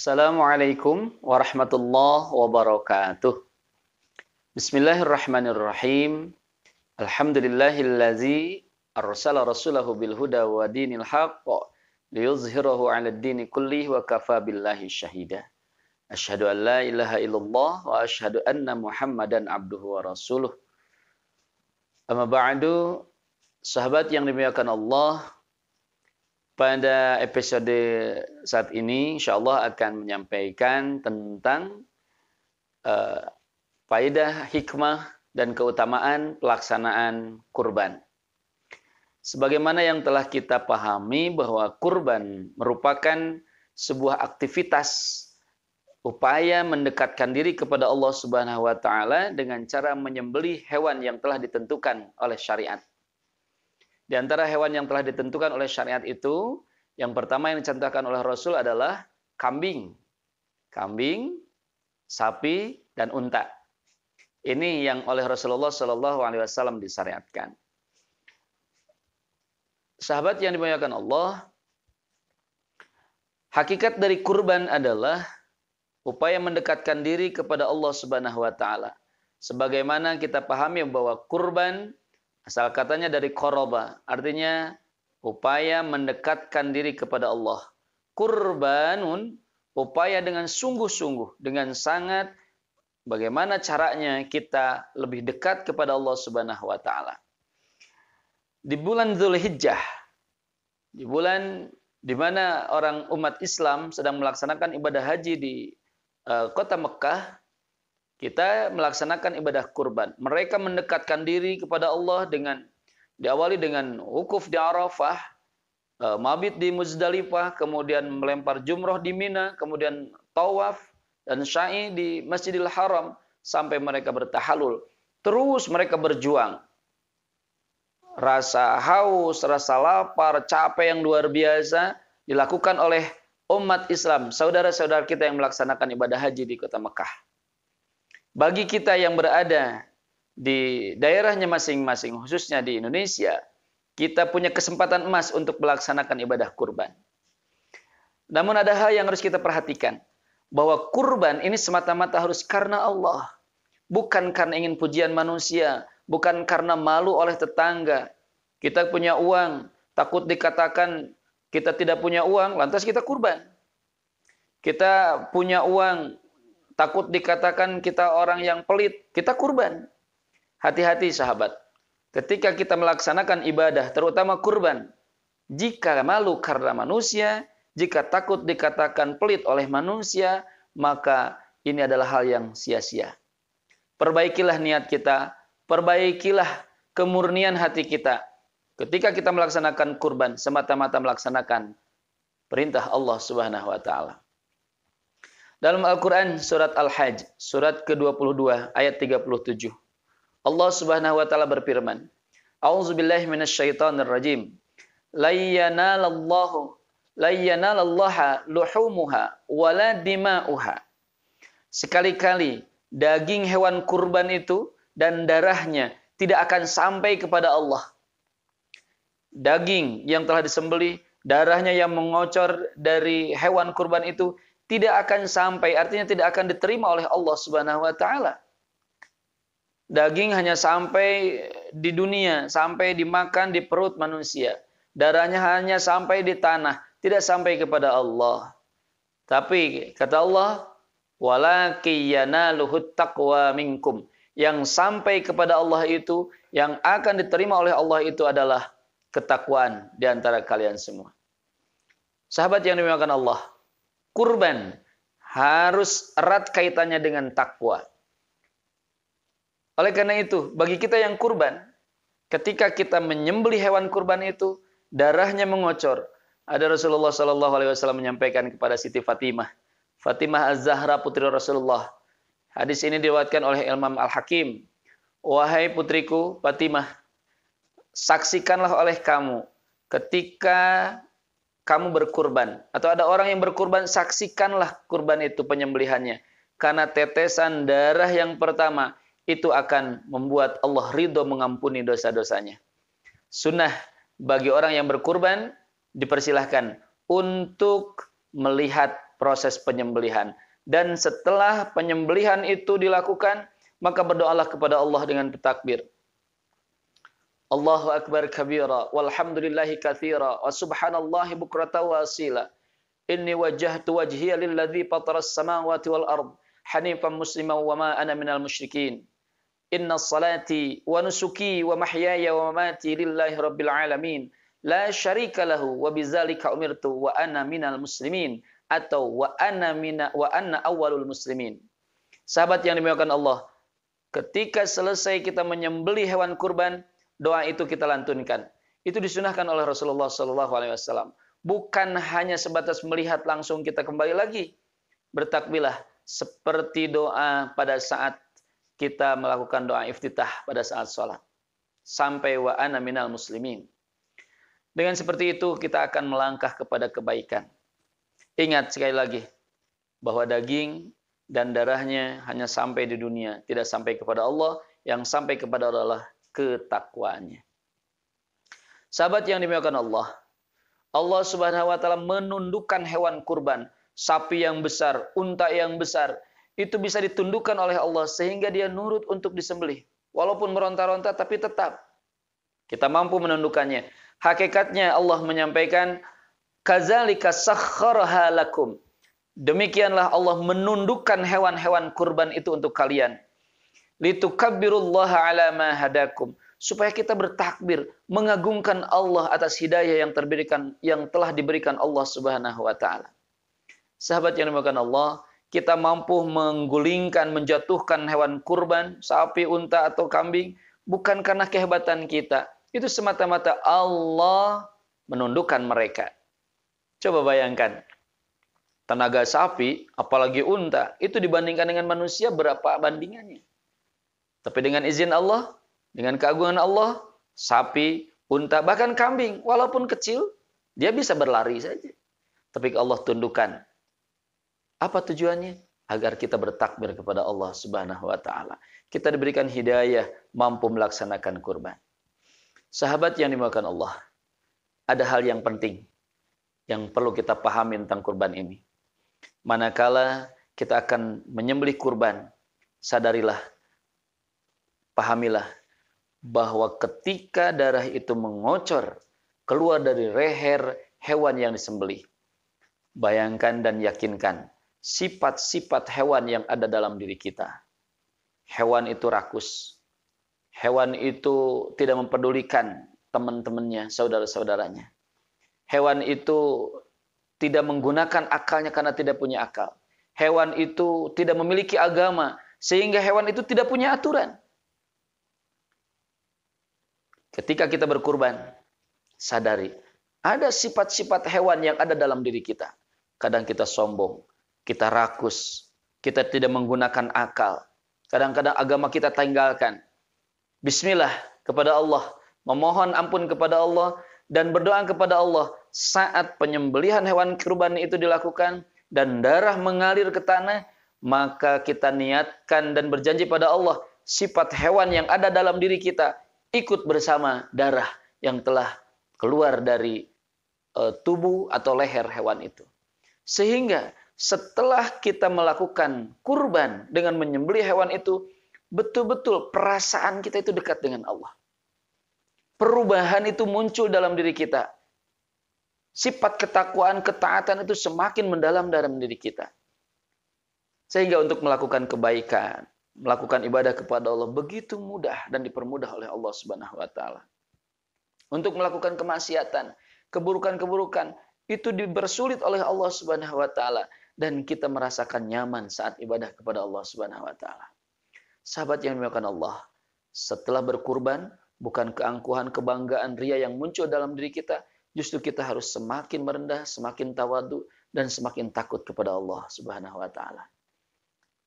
Assalamualaikum warahmatullahi wabarakatuh. Bismillahirrahmanirrahim. Alhamdulillahillazi arsala rasulahu bil huda wa dinil haqq liyuzhirahu 'alad dini kullih wa kafa billahi syahida. Asyhadu an la ilaha illallah wa asyhadu anna Muhammadan abduhu wa rasuluh. Amma ba'du, sahabat yang dimuliakan Allah, pada episode saat ini insyaallah akan menyampaikan tentang faedah, hikmah, dan keutamaan pelaksanaan kurban. Sebagaimana yang telah kita pahami bahwa kurban merupakan sebuah aktivitas upaya mendekatkan diri kepada Allah Subhanahu wa taala dengan cara menyembelih hewan yang telah ditentukan oleh syariat. Di antara hewan yang telah ditentukan oleh syariat itu, yang pertama yang dicontohkan oleh Rasul adalah kambing. Kambing, sapi, dan unta. Ini yang oleh Rasulullah SAW disyariatkan. Sahabat yang dimuliakan Allah, hakikat dari kurban adalah upaya mendekatkan diri kepada Allah Subhanahu wa taala. Sebagaimana kita pahami bahwa kurban asal katanya dari qoroba, artinya upaya mendekatkan diri kepada Allah. Kurbanun, upaya dengan sungguh-sungguh, dengan sangat bagaimana caranya kita lebih dekat kepada Allah Subhanahu wa taala. Di bulan Dzulhijjah, di bulan di mana orang umat Islam sedang melaksanakan ibadah haji di kota Mekah, kita melaksanakan ibadah kurban. Mereka mendekatkan diri kepada Allah dengan diawali dengan wukuf di Arafah, mabit di Muzdalifah, kemudian melempar jumroh di Mina, kemudian tawaf dan sya'i di Masjidil Haram sampai mereka bertahalul. Terus mereka berjuang. Rasa haus, rasa lapar, capek yang luar biasa dilakukan oleh umat Islam, saudara-saudara kita yang melaksanakan ibadah haji di kota Mekah. Bagi kita yang berada di daerahnya masing-masing, khususnya di Indonesia, kita punya kesempatan emas untuk melaksanakan ibadah kurban. Namun ada hal yang harus kita perhatikan, bahwa kurban ini semata-mata harus karena Allah, bukan karena ingin pujian manusia, bukan karena malu oleh tetangga. Kita punya uang, takut dikatakan kita tidak punya uang, lantas kita kurban. Kita punya uang, takut dikatakan kita orang yang pelit, kita kurban. Hati-hati sahabat. Ketika kita melaksanakan ibadah, terutama kurban, jika malu karena manusia, jika takut dikatakan pelit oleh manusia, maka ini adalah hal yang sia-sia. Perbaikilah niat kita, perbaikilah kemurnian hati kita. Ketika kita melaksanakan kurban, semata-mata melaksanakan perintah Allah Subhanahu wa taala. Dalam Al-Quran surat Al-Hajj, surat ke-22 ayat 37. Allah Subhanahu wa taala berfirman, A'udzubillahi minasyaitonirrajim. La yanalallaha luhumuha wala dima'uha. Sekali-kali daging hewan kurban itu dan darahnya tidak akan sampai kepada Allah. Daging yang telah disembelih, darahnya yang mengocor dari hewan kurban itu tidak akan sampai, artinya tidak akan diterima oleh Allah Subhanahu wa taala. Daging hanya sampai di dunia, sampai dimakan di perut manusia. Darahnya hanya sampai di tanah, tidak sampai kepada Allah. Tapi kata Allah, walaki yanaluhut taqwa minkum. Yang sampai kepada Allah itu, yang akan diterima oleh Allah itu adalah ketakwaan di antara kalian semua. Sahabat yang dimuliakan Allah, kurban harus erat kaitannya dengan takwa. Oleh karena itu, bagi kita yang kurban, ketika kita menyembelih hewan kurban itu, darahnya mengocor. Ada Rasulullah SAW menyampaikan kepada Siti Fatimah, Fatimah Az-Zahra putri Rasulullah. Hadis ini diriwayatkan oleh Imam Al-Hakim. Wahai putriku Fatimah, saksikanlah oleh kamu ketika kamu berkurban, atau ada orang yang berkurban, saksikanlah kurban itu penyembelihannya. Karena tetesan darah yang pertama itu akan membuat Allah ridho mengampuni dosa-dosanya. Sunnah bagi orang yang berkurban dipersilahkan untuk melihat proses penyembelihan. Dan setelah penyembelihan itu dilakukan, maka berdoalah kepada Allah dengan bertakbir. Allahu akbar kabira walhamdulillahi katsira wa subhanallahi bukratan wa asila. Inni wajjahtu wajhiya lilladzi fataras samawati wal ard hanifan musliman wa ma ana minal musyrikin. Inna salati wa nusuki wa mahyaya wa mamati lillahi rabbil alamin. La syarika lahu wa bidzalika umirtu wa ana minal muslimin, atau wa anna awwalul muslimin. Sahabat yang dimuliakan Allah, ketika selesai kita menyembelih hewan kurban, doa itu kita lantunkan. Itu disunahkan oleh Rasulullah SAW. Bukan hanya sebatas melihat langsung kita kembali lagi. Bertakbirlah seperti doa pada saat kita melakukan doa iftitah pada saat sholat. Sampai wa ana minal muslimin. Dengan seperti itu kita akan melangkah kepada kebaikan. Ingat sekali lagi bahwa daging dan darahnya hanya sampai di dunia, tidak sampai kepada Allah. Yang sampai kepada Allah adalah ketakwaannya. Sahabat yang dimuliakan Allah, Allah Subhanahu wa taala menundukkan hewan kurban, sapi yang besar, unta yang besar, itu bisa ditundukkan oleh Allah sehingga dia nurut untuk disembelih. Walaupun meronta-ronta tapi tetap kita mampu menundukkannya. Hakikatnya Allah menyampaikan, kadzalika sakhkharaha lakum. Demikianlah Allah menundukkan hewan-hewan kurban itu untuk kalian. Litukabbirullaha ala ma hadakum. Supaya kita bertakbir, mengagungkan Allah atas hidayah yang telah diberikan Allah Subhanahu wa taala. Sahabat yang dimuliakan Allah, kita mampu menggulingkan, menjatuhkan hewan kurban, sapi, unta atau kambing bukan karena kehebatan kita. Itu semata-mata Allah menundukkan mereka. Coba bayangkan, tenaga sapi, apalagi unta, itu dibandingkan dengan manusia berapa bandingannya? Tapi dengan izin Allah, dengan keagungan Allah, sapi, unta, bahkan kambing, walaupun kecil, dia bisa berlari saja. Tapi Allah tundukkan. Apa tujuannya? Agar kita bertakbir kepada Allah Subhanahu wa taala. Kita diberikan hidayah, mampu melaksanakan kurban. Sahabat yang dimuliakan Allah, ada hal yang penting yang perlu kita pahami tentang kurban ini. Manakala kita akan menyembelih kurban, sadarilah, pahamilah bahwa ketika darah itu mengocor keluar dari leher hewan yang disembelih, bayangkan dan yakinkan sifat-sifat hewan yang ada dalam diri kita. Hewan itu rakus. Hewan itu tidak mempedulikan teman-temannya, saudara-saudaranya. Hewan itu tidak menggunakan akalnya karena tidak punya akal. Hewan itu tidak memiliki agama, sehingga hewan itu tidak punya aturan. Ketika kita berkurban, sadari, ada sifat-sifat hewan yang ada dalam diri kita. Kadang kita sombong, kita rakus, kita tidak menggunakan akal. Kadang-kadang agama kita tinggalkan. Bismillah kepada Allah, memohon ampun kepada Allah, dan berdoa kepada Allah saat penyembelihan hewan kurban itu dilakukan dan darah mengalir ke tanah, maka kita niatkan dan berjanji pada Allah, sifat hewan yang ada dalam diri kita ikut bersama darah yang telah keluar dari tubuh atau leher hewan itu. Sehingga setelah kita melakukan kurban dengan menyembelih hewan itu, betul-betul perasaan kita itu dekat dengan Allah. Perubahan itu muncul dalam diri kita. Sifat ketakwaan, ketaatan itu semakin mendalam dalam diri kita. Sehingga untuk melakukan kebaikan, melakukan ibadah kepada Allah begitu mudah dan dipermudah oleh Allah Subhanahu wa taala. Untuk melakukan kemaksiatan, keburukan-keburukan itu dipersulit oleh Allah Subhanahu wa taala dan kita merasakan nyaman saat ibadah kepada Allah Subhanahu wa taala. Sahabat yang dimuliakan Allah, setelah berkurban, bukan keangkuhan, kebanggaan, ria yang muncul dalam diri kita, justru kita harus semakin merendah, semakin tawadu, dan semakin takut kepada Allah Subhanahu wa taala.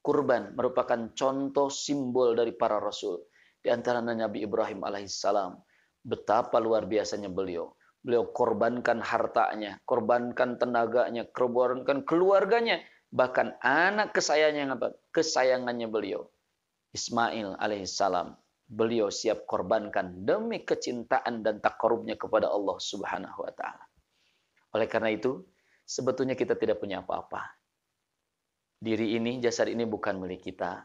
Kurban merupakan contoh simbol dari para rasul. Di antaranya Nabi Ibrahim alaihissalam. Betapa luar biasanya beliau. Beliau korbankan hartanya, korbankan tenaganya, korbankan keluarganya, bahkan anak kesayangannya beliau, Ismail alaihissalam, beliau siap korbankan demi kecintaan dan takarubnya kepada Allah Subhanahu wa taala. Oleh karena itu, sebetulnya kita tidak punya apa-apa. Diri ini, jasad ini bukan milik kita.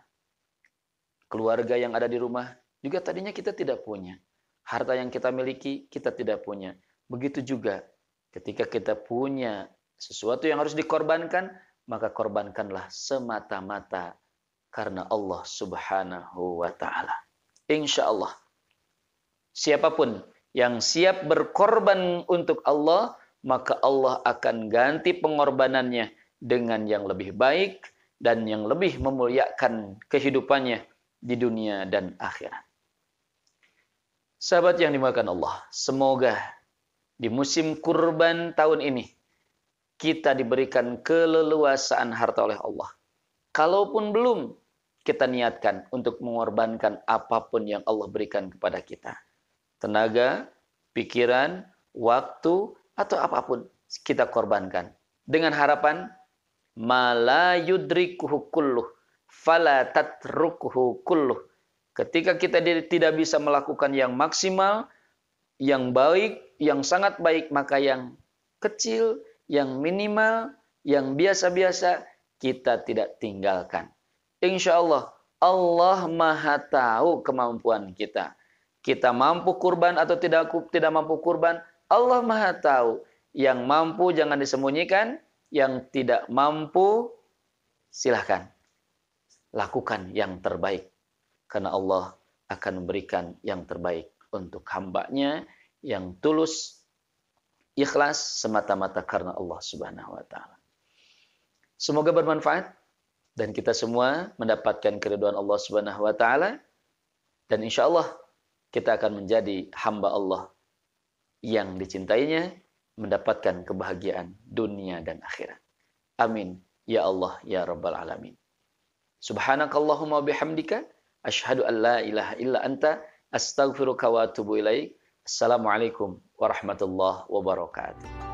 Keluarga yang ada di rumah juga tadinya kita tidak punya. Harta yang kita miliki kita tidak punya. Begitu juga ketika kita punya sesuatu yang harus dikorbankan, maka korbankanlah semata-mata karena Allah Subhanahu wa taala. Insya Allah, siapapun yang siap berkorban untuk Allah, maka Allah akan ganti pengorbanannya dengan yang lebih baik dan yang lebih memuliakan kehidupannya di dunia dan akhirat. Sahabat yang dimuliakan Allah, semoga di musim kurban tahun ini kita diberikan keleluasaan harta oleh Allah. Kalaupun belum, kita niatkan untuk mengorbankan apapun yang Allah berikan kepada kita. Tenaga, pikiran, waktu, atau apapun kita korbankan. Dengan harapan, ma la yudrikuhu kulluh, fala tatrukuhu kulluh. Ketika kita tidak bisa melakukan yang maksimal, yang baik, yang sangat baik, maka yang kecil, yang minimal, yang biasa-biasa, kita tidak tinggalkan. Insya Allah, Allah Maha tahu kemampuan kita. Kita mampu kurban atau tidak mampu kurban, Allah Maha tahu. Yang mampu jangan disembunyikan, yang tidak mampu silahkan lakukan yang terbaik. Karena Allah akan memberikan yang terbaik untuk hambanya yang tulus, ikhlas semata-mata karena Allah Subhanahu wa taala. Semoga bermanfaat dan kita semua mendapatkan keridhaan Allah Subhanahu wa taala, dan insya Allah kita akan menjadi hamba Allah yang dicintainya, mendapatkan kebahagiaan dunia dan akhirat. Amin ya Allah ya rabbal alamin. Subhanakallahumma bihamdika asyhadu an la ilaha illa anta astaghfiruka wa atubu ilaik. Assalamualaikum warahmatullahi wabarakatuh.